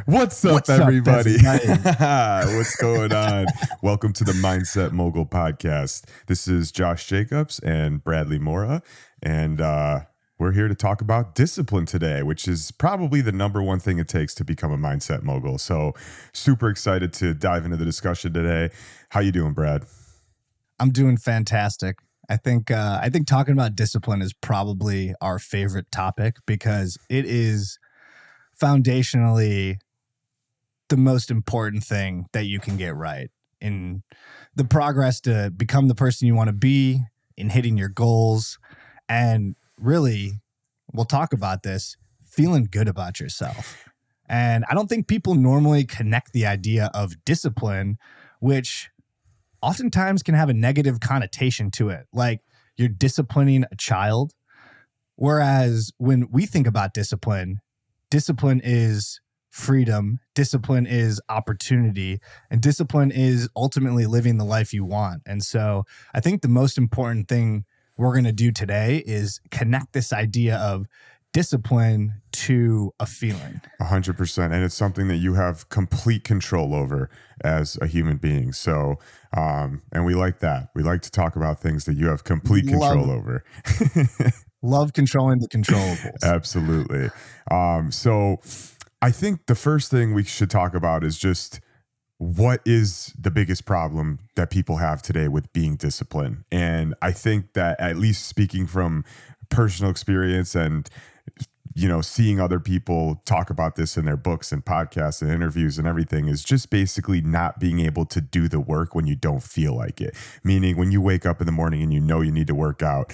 What's up, What's up, everybody? everybody? What's going on? Welcome to the Mindset Mogul podcast. This is Josh Jacobs and Bradley Mora, and we're here to talk about discipline today, which is probably the number one thing it takes to become a mindset mogul. So super excited to dive into the discussion today. How you doing, Brad? I'm doing fantastic. I think talking about discipline is probably our favorite topic because it is foundationally the most important thing that you can get right in the progress to become the person you want to be, in hitting your goals, and really, we'll talk about this, feeling good about yourself. And I don't think people normally connect the idea of discipline, which oftentimes can have a negative connotation to it. Like you're disciplining a child. Whereas when we think about discipline, discipline is freedom, discipline is opportunity, and discipline is ultimately living the life you want. And so I think the most important thing we're going to do today is connect this idea of discipline to a feeling. 100%. And it's something that you have complete control over as a human being. So, and we like that. We like to talk about things that you have complete control over. Love controlling the controllables. Absolutely. So I think the first thing we should talk about is just what is the biggest problem that people have today with being disciplined. And I think that, at least speaking from personal experience and seeing other people talk about this in their books and podcasts and interviews and everything, is just basically not being able to do the work when you don't feel like it. Meaning when you wake up in the morning and you know you need to work out,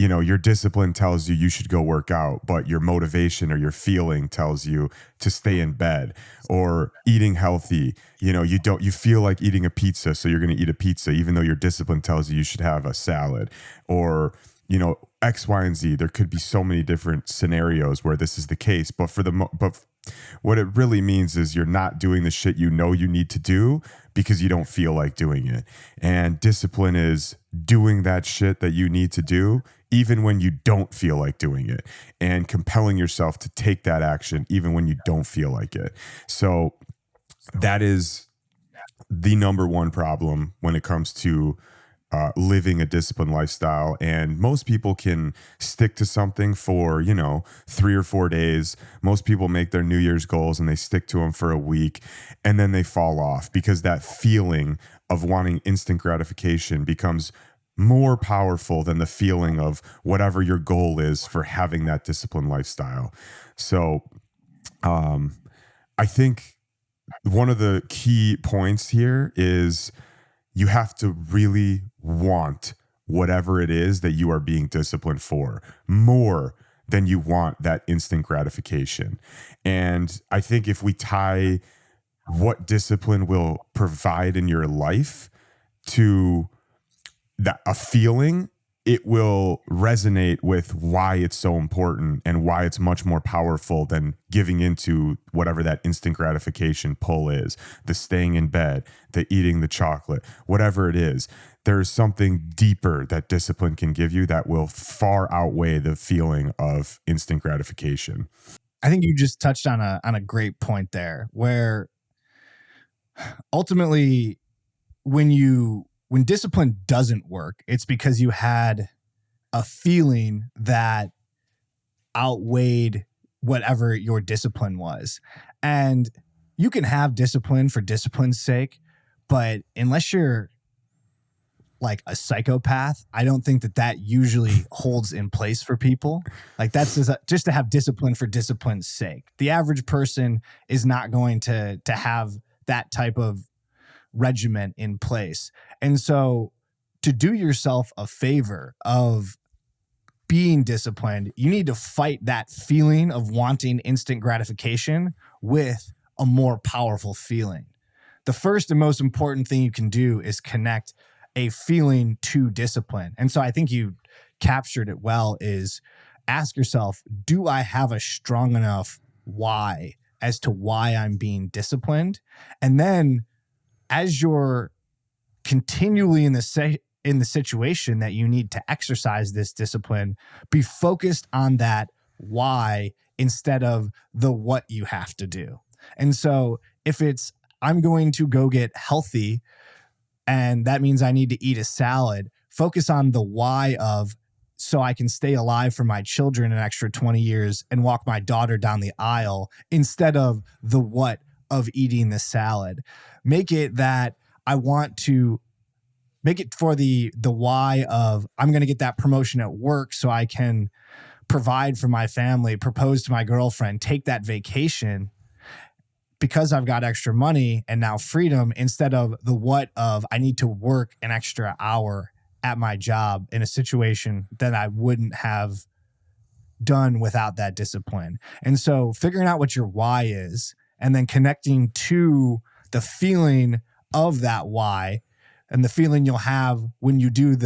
your discipline tells you should go work out, but your motivation or your feeling tells you to stay in bed. Or eating healthy, you feel like eating a pizza, so you're going to eat a pizza, even though your discipline tells you should have a salad. Or X, Y, and Z. There could be so many different scenarios where this is the case, but what it really means is you're not doing the shit you need to do because you don't feel like doing it. And discipline is doing that shit that you need to do even when you don't feel like doing it, and compelling yourself to take that action even when you don't feel like it. So that is the number one problem when it comes to living a disciplined lifestyle. And most people can stick to something for 3 or 4 days. Most people make their New Year's goals and they stick to them for a week, and then they fall off because that feeling of wanting instant gratification becomes more powerful than the feeling of whatever your goal is for having that disciplined lifestyle. So I think one of the key points here is you have to really want whatever it is that you are being disciplined for more than you want that instant gratification. And I think if we tie what discipline will provide in your life to a feeling, it will resonate with why it's so important and why it's much more powerful than giving into whatever that instant gratification pull is, the staying in bed, the eating the chocolate, whatever it is. There's something deeper that discipline can give you that will far outweigh the feeling of instant gratification. I think you just touched on a great point there, where ultimately when discipline doesn't work, it's because you had a feeling that outweighed whatever your discipline was. And you can have discipline for discipline's sake, but unless you're like a psychopath, I don't think that usually holds in place for people. Like that's just to have discipline for discipline's sake. The average person is not going to have that type of regiment in place. And so to do yourself a favor of being disciplined, you need to fight that feeling of wanting instant gratification with a more powerful feeling. The first and most important thing you can do is connect a feeling to discipline. And so I think you captured it well, is ask yourself, do I have a strong enough why as to why I'm being disciplined? And then as you're continually in the situation that you need to exercise this discipline, be focused on that why instead of the what you have to do. And so if it's, I'm going to go get healthy and that means I need to eat a salad, focus on the why of, so I can stay alive for my children an extra 20 years and walk my daughter down the aisle, instead of the what of eating the salad. Make it that I want to make it for the why of, I'm going to get that promotion at work so I can provide for my family, propose to my girlfriend, take that vacation because I've got extra money and now freedom, instead of the what of, I need to work an extra hour at my job in a situation that I wouldn't have done without that discipline. And so figuring out what your why is and then connecting to the feeling of that why, and the feeling you'll have when you do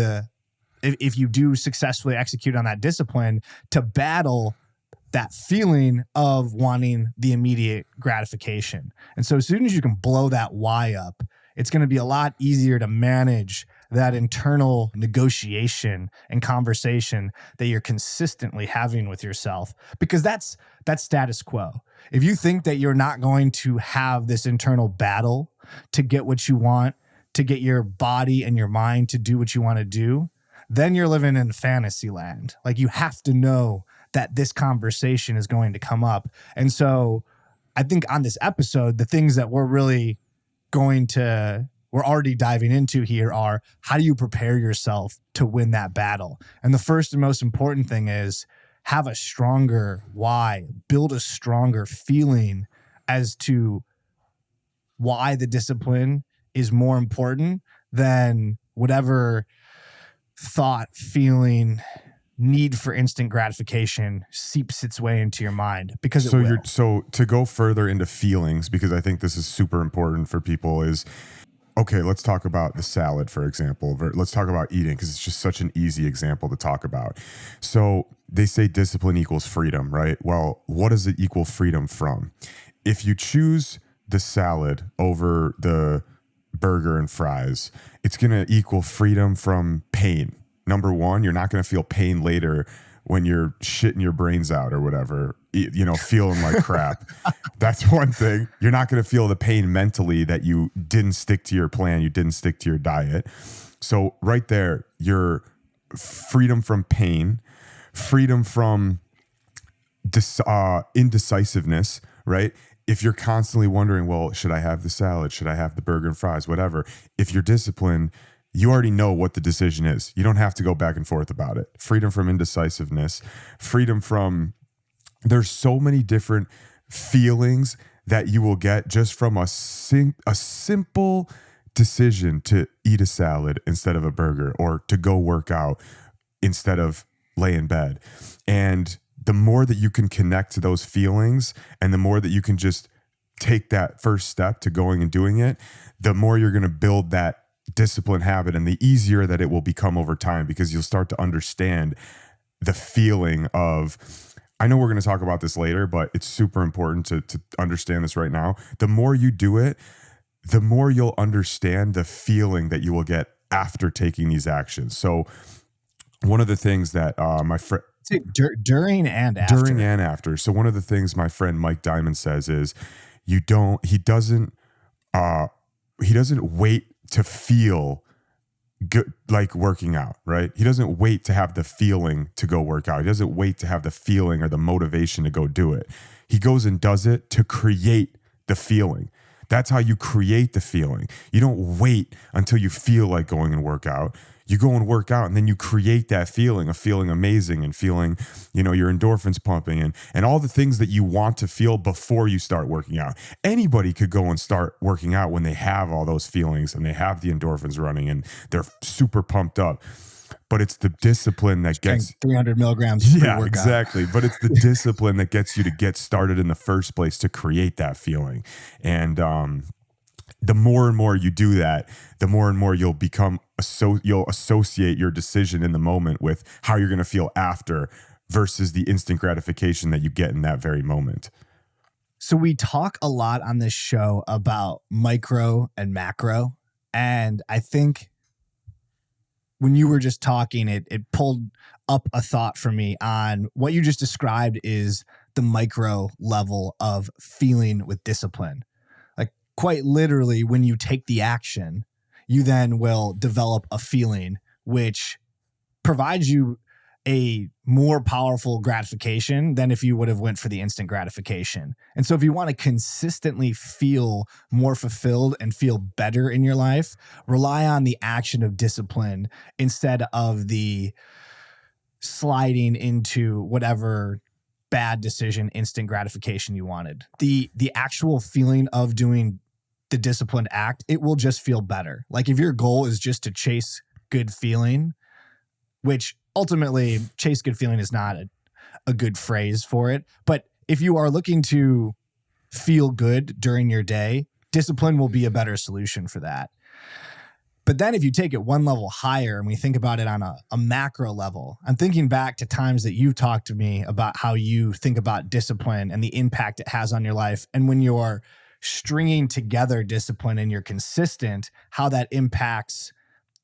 if you do successfully execute on that discipline, to battle that feeling of wanting the immediate gratification. And so as soon as you can blow that why up, it's going to be a lot easier to manage that internal negotiation and conversation that you're consistently having with yourself, because that's status quo. If you think that you're not going to have this internal battle to get what you want, to get your body and your mind to do what you want to do, then you're living in fantasy land. Like, you have to know that this conversation is going to come up. And so I think on this episode, the things that we're already diving into here are, how do you prepare yourself to win that battle? And the first and most important thing is, have a stronger why, build a stronger feeling as to why the discipline is more important than whatever thought, feeling, need for instant gratification seeps its way into your mind, because it will. So to go further into feelings, because I think this is super important for people, is, okay, let's talk about the salad, for example. Let's talk about eating, because it's just such an easy example to talk about. So they say discipline equals freedom, right? Well, what does it equal freedom from? If you choose the salad over the burger and fries, it's going to equal freedom from pain. Number one, you're not going to feel pain later when you're shitting your brains out or whatever, feeling like crap. That's one thing. You're not going to feel the pain mentally that you didn't stick to your plan, you didn't stick to your diet. So right there, you're freedom from pain, freedom from indecisiveness, right? If you're constantly wondering, well, should I have the salad? Should I have the burger and fries? Whatever. If you're disciplined, you already know what the decision is. You don't have to go back and forth about it. Freedom from indecisiveness, freedom from, there's so many different feelings that you will get just from a simple decision to eat a salad instead of a burger, or to go work out instead of lay in bed. And the more that you can connect to those feelings, and the more that you can just take that first step to going and doing it, the more you're going to build that discipline habit, and the easier that it will become over time, because you'll start to understand the feeling of, I know we're going to talk about this later, but it's super important to understand this right now. The more you do it, the more you'll understand the feeling that you will get after taking these actions. So one of the things that my friend, during and after. So one of the things my friend Mike Diamond says is, he doesn't wait to feel good, like working out, right? He doesn't wait to have the feeling to go work out. He doesn't wait to have the feeling or the motivation to go do it. He goes and does it to create the feeling. That's how you create the feeling. You don't wait until you feel like going and work out. You go and work out, and then you create that feeling of feeling amazing and feeling, your endorphins pumping and all the things that you want to feel before you start working out. Anybody could go and start working out when they have all those feelings and they have the endorphins running and they're super pumped up. But it's the discipline that gets 300 milligrams. Yeah, exactly. But it's the discipline that gets you to get started in the first place, to create that feeling. And, the more and more you do that, the more and more you'll you'll associate your decision in the moment with how you're going to feel after, versus the instant gratification that you get in that very moment. So we talk a lot on this show about micro and macro. And I think when you were just talking, it pulled up a thought for me on what you just described is the micro level of feeling with discipline. Like quite literally, when you take the action, you then will develop a feeling which provides you a more powerful gratification than if you would have went for the instant gratification. And so if you want to consistently feel more fulfilled and feel better in your life, rely on the action of discipline instead of the sliding into whatever bad decision, instant gratification you wanted. The actual feeling of doing the disciplined act, it will just feel better. Like if your goal is just to chase good feeling, which ultimately chase good feeling is not a good phrase for it. But if you are looking to feel good during your day, discipline will be a better solution for that. But then if you take it one level higher and we think about it on a macro level, I'm thinking back to times that you've talked to me about how you think about discipline and the impact it has on your life. And when you're stringing together discipline and you're consistent, how that impacts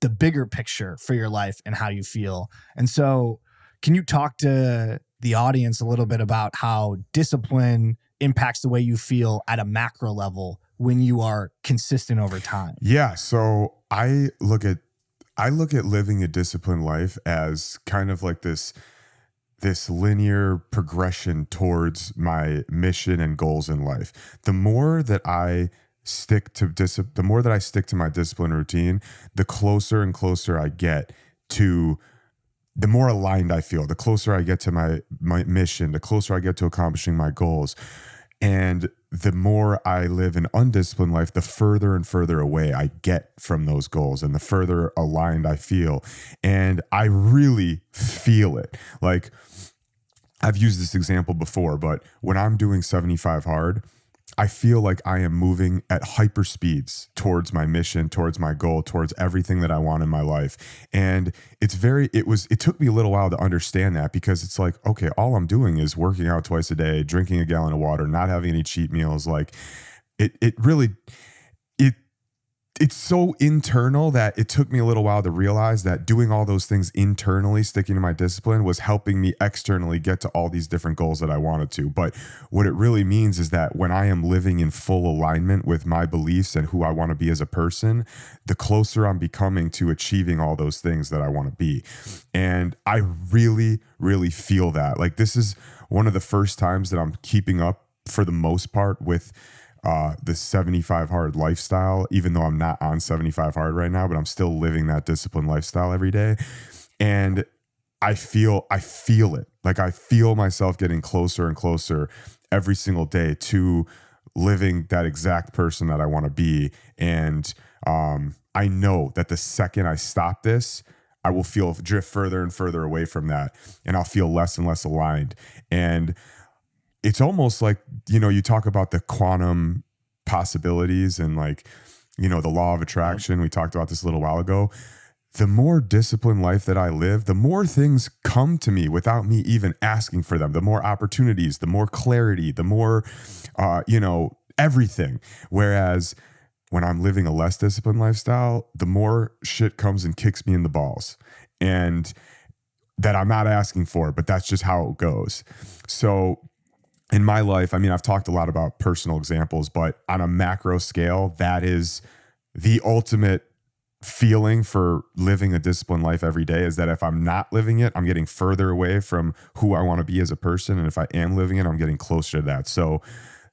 the bigger picture for your life and how you feel. And so can you talk to the audience a little bit about how discipline impacts the way you feel at a macro level when you are consistent over time? Yeah. So I look at living a disciplined life as kind of like this linear progression towards my mission and goals in life. The more that I stick to my discipline routine, the closer and closer I get to, the more aligned I feel, the closer I get to my mission, the closer I get to accomplishing my goals. And the more I live an undisciplined life, the further and further away I get from those goals and the further aligned I feel. And I really feel it. Like, I've used this example before, but when I'm doing 75 hard, I feel like I am moving at hyper speeds towards my mission, towards my goal, towards everything that I want in my life. And it took me a little while to understand that, because it's like, okay, all I'm doing is working out twice a day, drinking a gallon of water, not having any cheat meals. Like it's so internal that it took me a little while to realize that doing all those things internally, sticking to my discipline, was helping me externally get to all these different goals that I wanted to. But what it really means is that when I am living in full alignment with my beliefs and who I want to be as a person, the closer I'm becoming to achieving all those things that I want to be. And I really, really feel that. Like, this is one of the first times that I'm keeping up for the most part with the 75 hard lifestyle, even though I'm not on 75 hard right now, but I'm still living that disciplined lifestyle every day. And I feel it. Like, I feel myself getting closer and closer every single day to living that exact person that I want to be. And I know that the second I stop this, I will drift further and further away from that, and I'll feel less and less aligned. And it's almost like, you talk about the quantum possibilities and, like, the law of attraction. We talked about this a little while ago. The more disciplined life that I live, the more things come to me without me even asking for them. The more opportunities, the more clarity, the more, everything. Whereas when I'm living a less disciplined lifestyle, the more shit comes and kicks me in the balls, and that I'm not asking for, but that's just how it goes. So in my life, I mean, I've talked a lot about personal examples, but on a macro scale, that is the ultimate feeling for living a disciplined life every day, is that if I'm not living it, I'm getting further away from who I want to be as a person. And if I am living it, I'm getting closer to that. So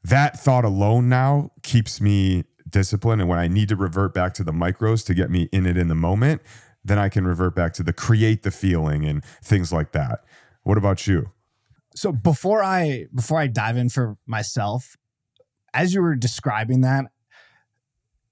that thought alone now keeps me disciplined. And when I need to revert back to the micros to get me in it in the moment, then I can revert back to create the feeling and things like that. What about you? So before I dive in for myself, as you were describing that,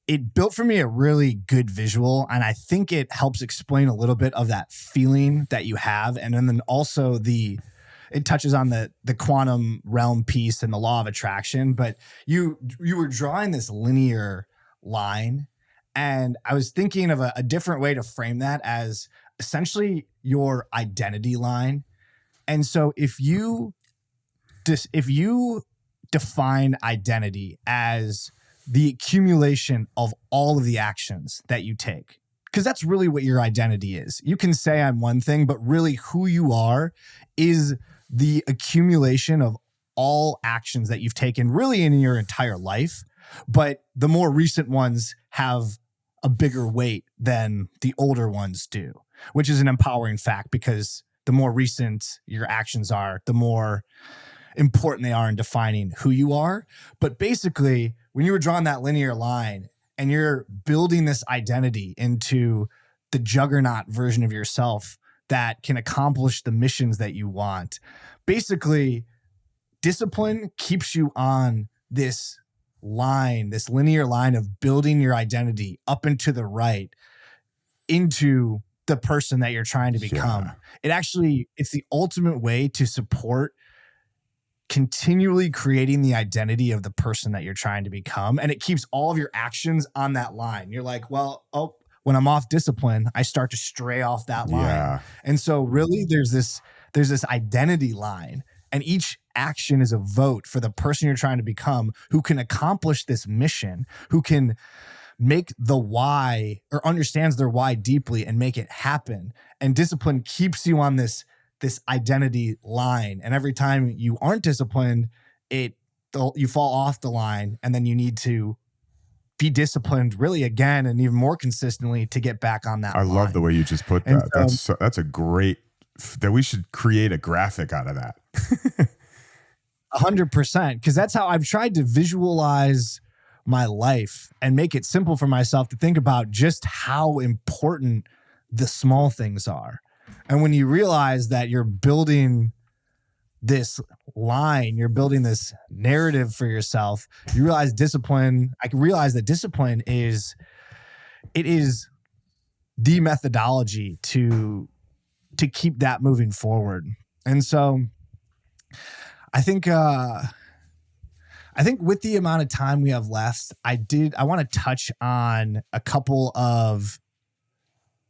it built for me a really good visual, and I think it helps explain a little bit of that feeling that you have, and then also it touches on the quantum realm piece and the law of attraction. But you were drawing this linear line, and I was thinking of a different way to frame that as essentially your identity line. And so if you define identity as the accumulation of all of the actions that you take, because that's really what your identity is. You can say I'm one thing, but really who you are is the accumulation of all actions that you've taken really in your entire life, but the more recent ones have a bigger weight than the older ones do, which is an empowering fact because the more recent your actions are, the more important they are in defining who you are. But basically, when you were drawing that linear line and you're building this identity into the juggernaut version of yourself that can accomplish the missions that you want, basically, discipline keeps you on this line, this linear line of building your identity up and to the right into the person that you're trying to become. It's the ultimate way to support continually creating the identity of the person that you're trying to become. And it keeps all of your actions on that line. You're like, well, when I'm off discipline, I start to stray off that line. And so really there's this identity line, and each action is a vote for the person you're trying to become who can accomplish this mission, who can make the why or understands their why deeply and make it happen. And discipline keeps you on this identity line. And every time you aren't disciplined, you fall off the line, and then you need to be disciplined really again and even more consistently to get back on that line. I love the way you just put that. That's a great, that we should create a graphic out of that. 100%, because that's how I've tried to visualize my life and make it simple for myself to think about just how important the small things are. And when you realize that you're building this line, you're building this narrative for yourself, you realize discipline. I can realize that discipline is the methodology to keep that moving forward. And so I think with the amount of time we have left, I want to touch on a couple of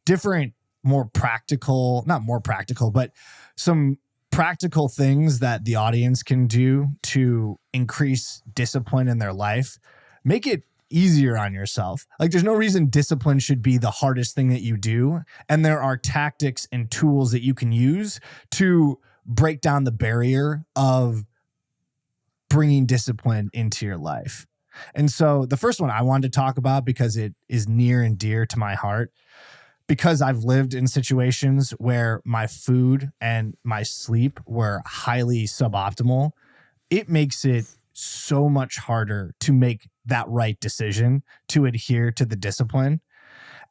different not more practical, but some practical things that the audience can do to increase discipline in their life. Make it easier on yourself. Like, there's no reason discipline should be the hardest thing that you do. And there are tactics and tools that you can use to break down the barrier of bringing discipline into your life. And so the first one I wanted to talk about, because it is near and dear to my heart, because I've lived in situations where my food and my sleep were highly suboptimal, it makes it so much harder to make that right decision to adhere to the discipline.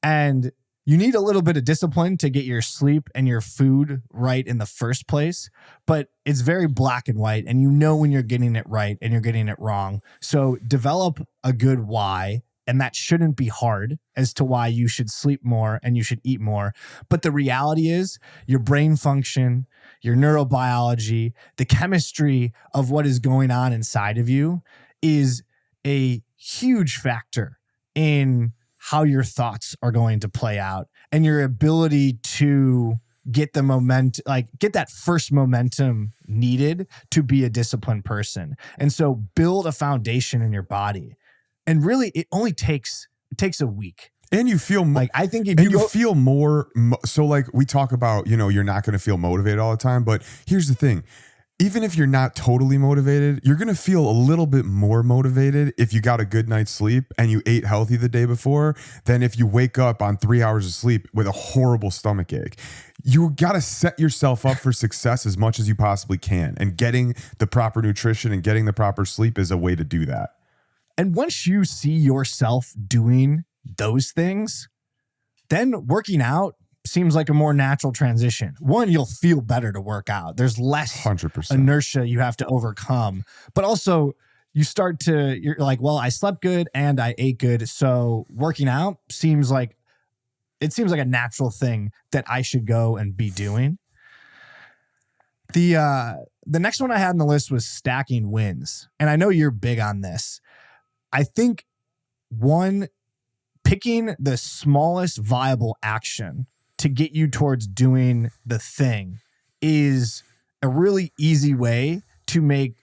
And you need a little bit of discipline to get your sleep and your food right in the first place, but it's very black and white, and you know when you're getting it right and you're getting it wrong. So develop a good why, and that shouldn't be hard as to why you should sleep more and you should eat more. But the reality is your brain function, your neurobiology, the chemistry of what is going on inside of you is a huge factor in how your thoughts are going to play out, and your ability to get the momentum, get that first momentum needed to be a disciplined person. And so build a foundation in your body. And really, it only takes a week. And you feel I think feel more. So like we talk about, you're not going to feel motivated all the time. But here's the thing. Even if you're not totally motivated, you're going to feel a little bit more motivated if you got a good night's sleep and you ate healthy the day before than if you wake up on 3 hours of sleep with a horrible stomach ache. You got to set yourself up for success as much as you possibly can. And getting the proper nutrition and getting the proper sleep is a way to do that. And once you see yourself doing those things, then working out seems like a more natural transition. One, you'll feel better to work out. There's less 100% inertia you have to overcome. But also, you're like, well, I slept good and I ate good. So working out seems like a natural thing that I should go and be doing. The next one I had on the list was stacking wins. And I know you're big on this. I think picking the smallest viable action to get you towards doing the thing is a really easy way to make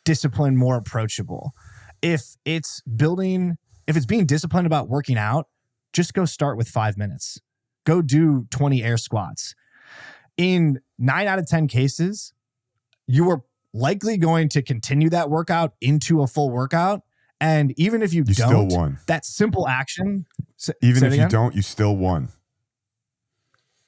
discipline more approachable. If it's being disciplined about working out, just go start with 5 minutes. Go do 20 air squats. In 9 out of 10 cases, you are likely going to continue that workout into a full workout. And even if you You still don't, won. that simple action, Even say if it you again? don't, you still won.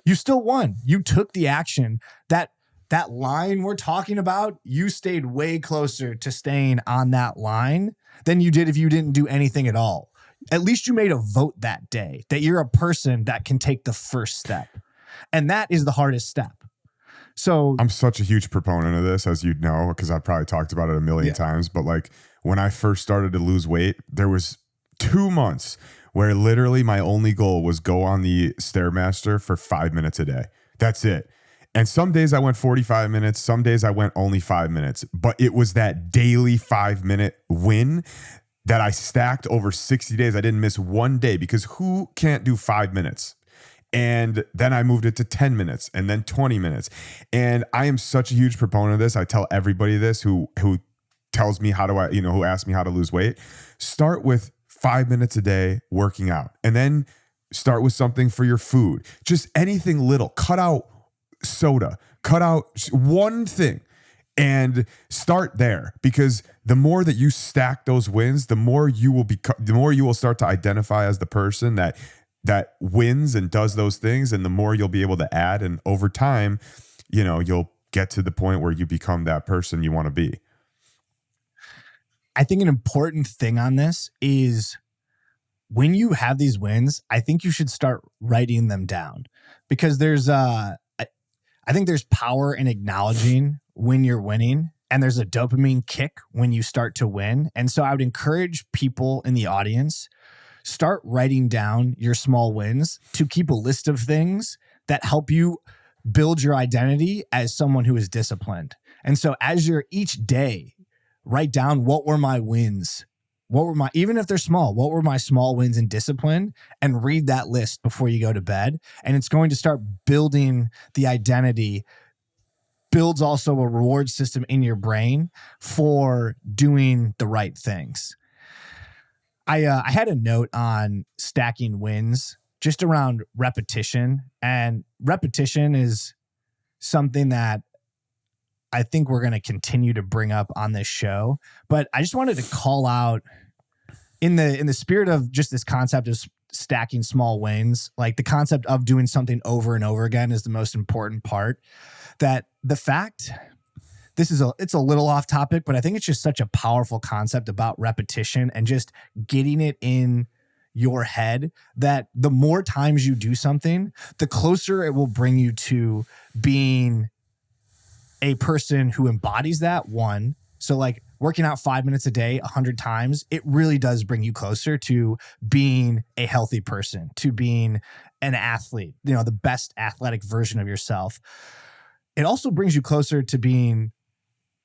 You still won. You took the action. That line we're talking about, you stayed way closer to staying on that line than you did if you didn't do anything at all. At least you made a vote that day that you're a person that can take the first step. And that is the hardest step. So I'm such a huge proponent of this, as you'd know, because I've probably talked about it a million times. But like when I first started to lose weight, there was 2 months where literally my only goal was go on the Stairmaster for 5 minutes a day. That's it. And some days I went 45 minutes. Some days I went only 5 minutes. But it was that daily 5-minute win that I stacked over 60 days. I didn't miss one day, because who can't do 5 minutes? And then I moved it to 10 minutes and then 20 minutes. And I am such a huge proponent of this. I tell everybody this who tells me who asks me how to lose weight. Start with 5 minutes a day working out, and then start with something for your food. Just anything little. Cut out soda, cut out one thing, and start there, because the more that you stack those wins, the more you will start to identify as the person that wins and does those things, and the more you'll be able to add, and over time, you'll get to the point where you become that person you want to be. I think an important thing on this is when you have these wins, I think you should start writing them down, because I think there's power in acknowledging when you're winning, and there's a dopamine kick when you start to win. And so I would encourage people in the audience, start writing down your small wins, to keep a list of things that help you build your identity as someone who is disciplined. And so as you're each day, write down, what were my wins? Even if they're small, what were my small wins in discipline? And read that list before you go to bed. And it's going to start building the identity, builds also a reward system in your brain for doing the right things. I had a note on stacking wins just around repetition. And repetition is something that I think we're going to continue to bring up on this show. But I just wanted to call out, in the spirit of just this concept of stacking small wins, like the concept of doing something over and over again is the most important part. That the fact, it's a little off topic, but I think it's just such a powerful concept about repetition and just getting it in your head, that the more times you do something, the closer it will bring you to being a person who embodies that. One, so like working out 5 minutes a day 100 times, it really does bring you closer to being a healthy person, to being an athlete, the best athletic version of yourself. It also brings you closer to being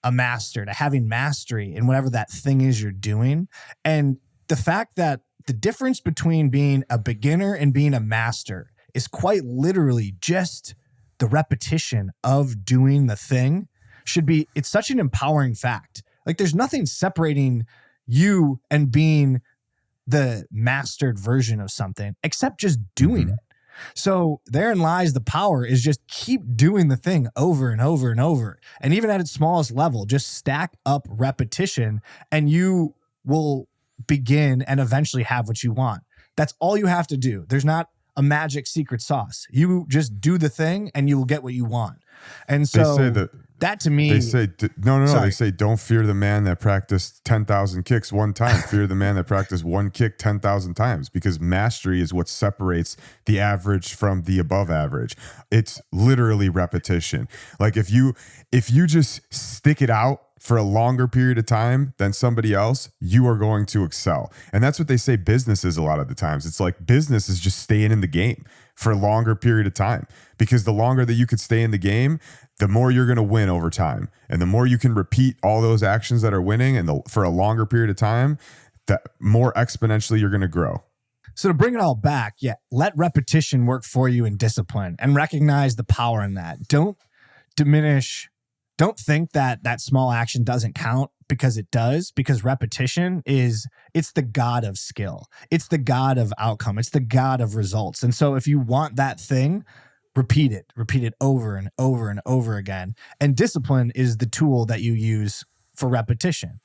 a master, to having mastery in whatever that thing is you're doing. And the fact that the difference between being a beginner and being a master is quite literally just the repetition of doing the thing, it's such an empowering fact. Like there's nothing separating you and being the mastered version of something except just doing it. So therein lies the power, is just keep doing the thing over and over and over. And even at its smallest level, just stack up repetition and you will begin and eventually have what you want. That's all you have to do. There's not a magic secret sauce. You just do the thing and you will get what you want. And so that to me, they say, no. They say, don't fear the man that practiced 10,000 kicks one time. Fear the man that practiced one kick 10,000 times, because mastery is what separates the average from the above average. It's literally repetition. Like if you just stick it out for a longer period of time than somebody else, you are going to excel. And that's what they say business is a lot of the times. It's like business is just staying in the game for a longer period of time, because the longer that you could stay in the game, the more you're going to win over time. And the more you can repeat all those actions that are winning and for a longer period of time, that more exponentially you're going to grow. So to bring it all back, let repetition work for you in discipline and recognize the power in that. Don't think that small action doesn't count, because it does, because repetition it's the god of skill. It's the god of outcome. It's the god of results. And so if you want that thing, repeat it over and over and over again. And discipline is the tool that you use for repetition,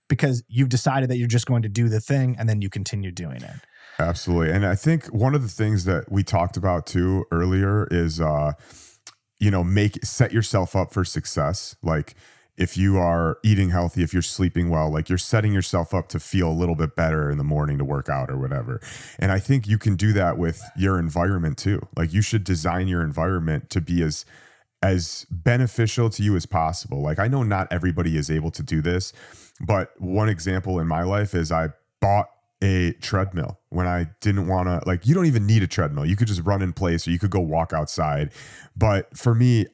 because you've decided that you're just going to do the thing and then you continue doing it. Absolutely. And I think one of the things that we talked about too earlier is, set yourself up for success. Like if you are eating healthy, if you're sleeping well, like you're setting yourself up to feel a little bit better in the morning to work out or whatever. And I think you can do that with your environment too. Like you should design your environment to be as beneficial to you as possible. Like I know not everybody is able to do this, but one example in my life is I bought a treadmill when I didn't want to. Like you don't even need a treadmill. You could just run in place or you could go walk outside. But for me,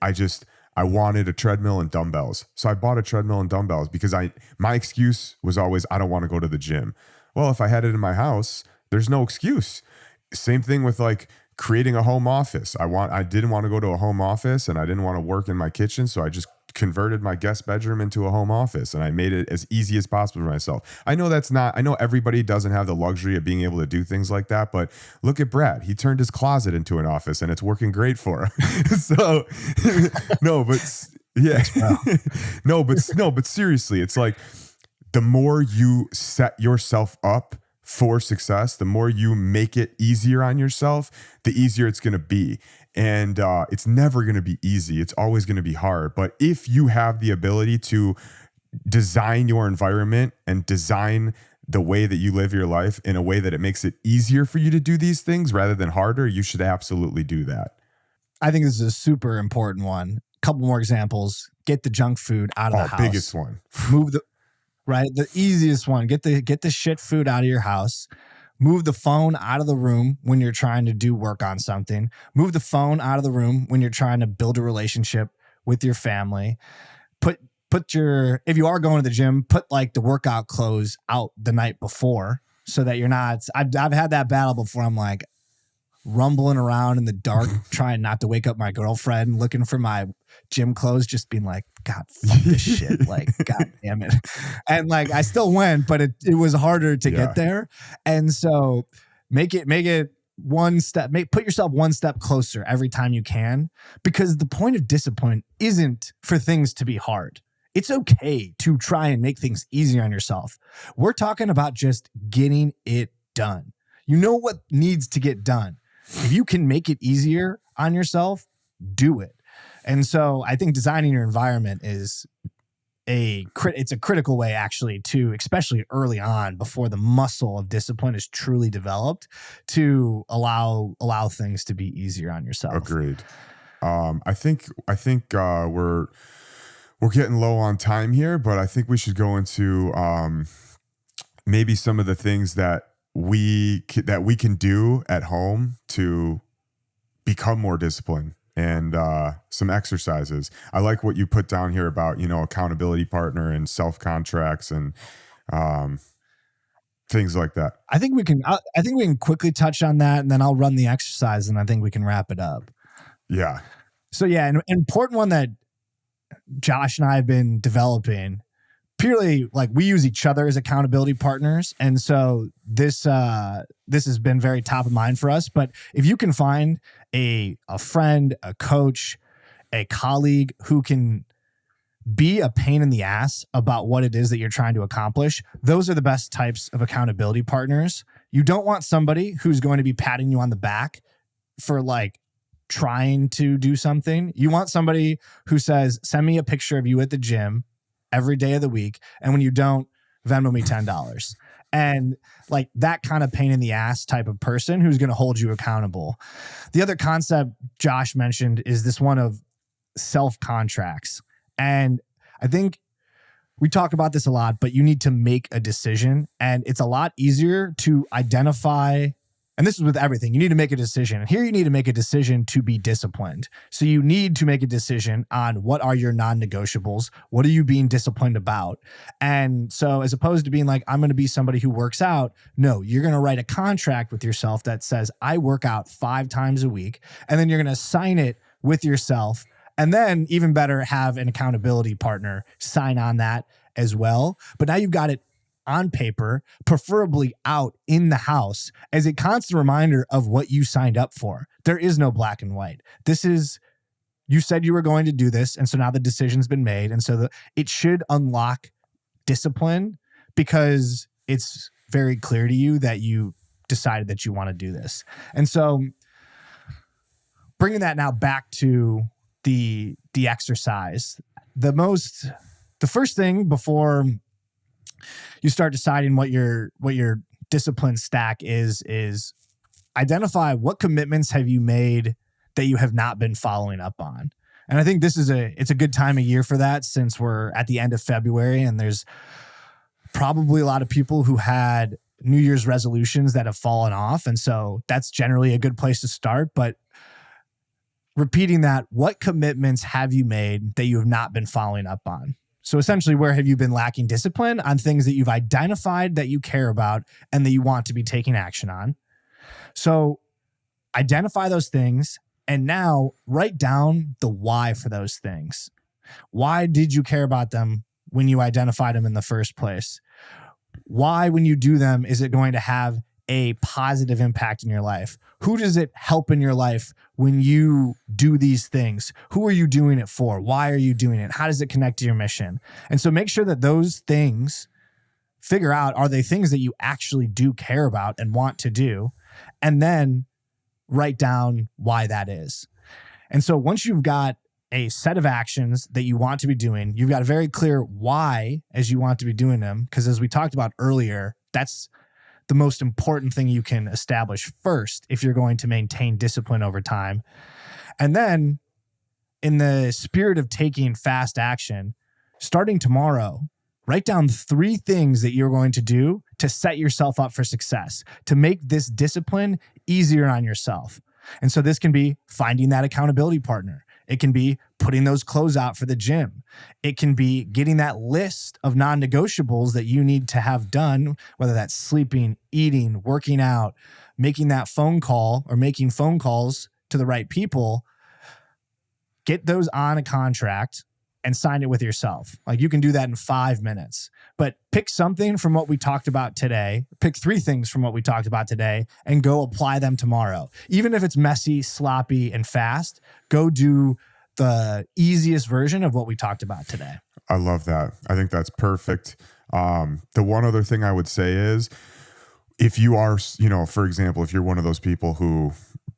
I wanted a treadmill and dumbbells. So I bought a treadmill and dumbbells because my excuse was always, I don't want to go to the gym. Well, if I had it in my house, there's no excuse. Same thing with like creating a home office. I didn't want to go to a home office and I didn't want to work in my kitchen. So I just converted my guest bedroom into a home office and I made it as easy as possible for myself. I know everybody doesn't have the luxury of being able to do things like that, but look at Brad. He turned his closet into an office and it's working great for him. So no, but yeah, but seriously, it's like the more you set yourself up for success, the more you make it easier on yourself, the easier it's going to be. And it's never going to be easy. It's always going to be hard. But if you have the ability to design your environment and design the way that you live your life in a way that it makes it easier for you to do these things rather than harder, you should absolutely do that. I think this is a super important one. Couple more examples. Get the junk food out of the house. Biggest one. The easiest one. Get the shit food out of your house. Move the phone out of the room when you're trying to do work on something. Move the phone out of the room when you're trying to build a relationship with your family. If you are going to the gym, put like the workout clothes out the night before so that you're not. I've had that battle before. I'm like rumbling around in the dark, trying not to wake up my girlfriend, looking for my gym clothes, just being like, God, fuck this shit. Like, God damn it. And like, I still went, but it was harder to get there. And so make it one step, put yourself one step closer every time you can, because the point of discipline isn't for things to be hard. It's okay to try and make things easier on yourself. We're talking about just getting it done. You know what needs to get done. If you can make it easier on yourself, do it. And so I think designing your environment is it's a critical way actually to, especially early on before the muscle of discipline is truly developed, to allow things to be easier on yourself. Agreed. I think we're getting low on time here, but I think we should go into maybe some of the things that we can do at home to become more disciplined, and some exercises. I like what you put down here about, accountability partner and self contracts and things like that. I think we can quickly touch on that, and then I'll run the exercise, and I think we can wrap it up. Yeah. So yeah, an important one that Josh and I have been developing, purely like we use each other as accountability partners. And so this has been very top of mind for us. But if you can find a friend, a coach, a colleague who can be a pain in the ass about what it is that you're trying to accomplish, those are the best types of accountability partners. You don't want somebody who's going to be patting you on the back for like trying to do something. You want somebody who says, send me a picture of you at the gym every day of the week, and when you don't, Venmo me $10. And like that kind of pain in the ass type of person who's going to hold you accountable. The other concept Josh mentioned is this one of self-contracts. And I think we talk about this a lot, but you need to make a decision, and it's a lot easier to identify. And this is with everything. You need to make a decision. And here you need to make a decision to be disciplined. So you need to make a decision on what are your non-negotiables? What are you being disciplined about? And so as opposed to being like, I'm going to be somebody who works out, no, you're going to write a contract with yourself that says, I work out 5 times a week. And then you're going to sign it with yourself. And then even better, have an accountability partner sign on that as well. But now you've got it on paper, preferably out in the house, as a constant reminder of what you signed up for. There is no black and white. This is, you said you were going to do this, and so now the decision's been made. And so it should unlock discipline because it's very clear to you that you decided that you want to do this. And so bringing that now back to the exercise, the first thing before you start deciding what your discipline stack is identify what commitments have you made that you have not been following up on. And I think it's a good time of year for that, since we're at the end of February and there's probably a lot of people who had New Year's resolutions that have fallen off. And so that's generally a good place to start. But repeating that, what commitments have you made that you have not been following up on? So essentially, where have you been lacking discipline on things that you've identified that you care about and that you want to be taking action on? So identify those things and now write down the why for those things. Why did you care about them when you identified them in the first place? Why, when you do them, is it going to have a positive impact in your life? Who does it help in your life when you do these things? Who are you doing it for? Why are you doing it? How does it connect to your mission? And so make sure that those things, figure out, are they things that you actually do care about and want to do? And then write down why that is. And so once you've got a set of actions that you want to be doing, you've got a very clear why as you want to be doing them. Because as we talked about earlier, that's the most important thing you can establish first if you're going to maintain discipline over time. And then, in the spirit of taking fast action, starting tomorrow, write down 3 things that you're going to do to set yourself up for success, to make this discipline easier on yourself. And so this can be finding that accountability partner. It can be putting those clothes out for the gym. It can be getting that list of non-negotiables that you need to have done, whether that's sleeping, eating, working out, making that phone call or making phone calls to the right people. Get those on a contract and sign it with yourself. Like, you can do that in 5 minutes. But pick something from what we talked about today. Pick 3 things from what we talked about today and go apply them tomorrow. Even if it's messy, sloppy, and fast, go do the easiest version of what we talked about today. I love that. I think that's perfect. The one other thing I would say is, if you are, for example, if you're one of those people who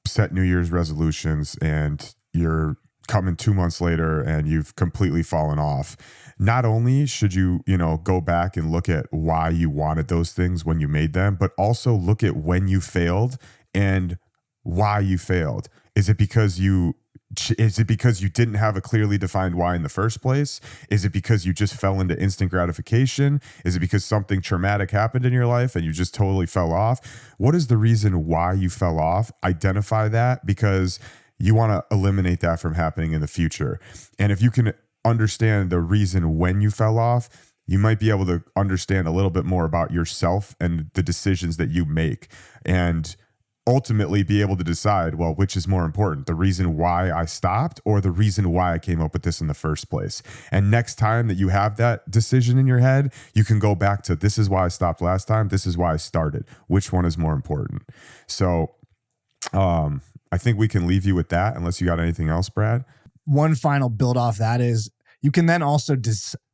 set New Year's resolutions and you're coming 2 months later and you've completely fallen off, not only should you, go back and look at why you wanted those things when you made them, but also look at when you failed and why you failed. Is it because you didn't have a clearly defined why in the first place? Is it because you just fell into instant gratification? Is it because something traumatic happened in your life and you just totally fell off? What is the reason why you fell off? Identify that, because you want to eliminate that from happening in the future. And if you can understand the reason when you fell off, you might be able to understand a little bit more about yourself and the decisions that you make, and ultimately be able to decide, well, which is more important, the reason why I stopped or the reason why I came up with this in the first place. And next time that you have that decision in your head, you can go back to, this is why I stopped last time, this is why I started. Which one is more important? So I think we can leave you with that, unless you got anything else, Brad. One final build off that is, you can then also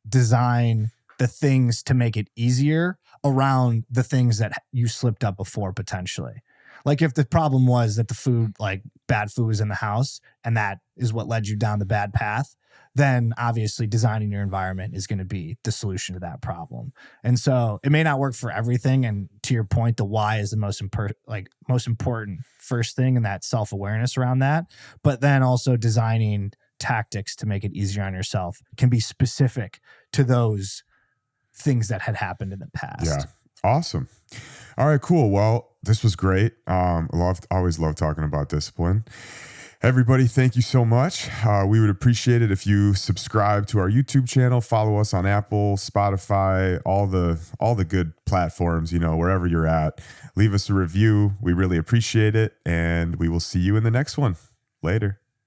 design the things to make it easier around the things that you slipped up before potentially. Like, if the problem was that the food, like bad food, was in the house and that is what led you down the bad path, then obviously designing your environment is going to be the solution to that problem. And so it may not work for everything. And to your point, the why is the most important first thing, and that self-awareness around that. But then also designing tactics to make it easier on yourself can be specific to those things that had happened in the past. Yeah. Awesome. All right, cool. Well, this was great. Always love talking about discipline. Everybody, thank you so much. We would appreciate it if you subscribe to our YouTube channel, follow us on Apple, Spotify, all the good platforms, wherever you're at. Leave us a review. We really appreciate it, and we will see you in the next one. Later.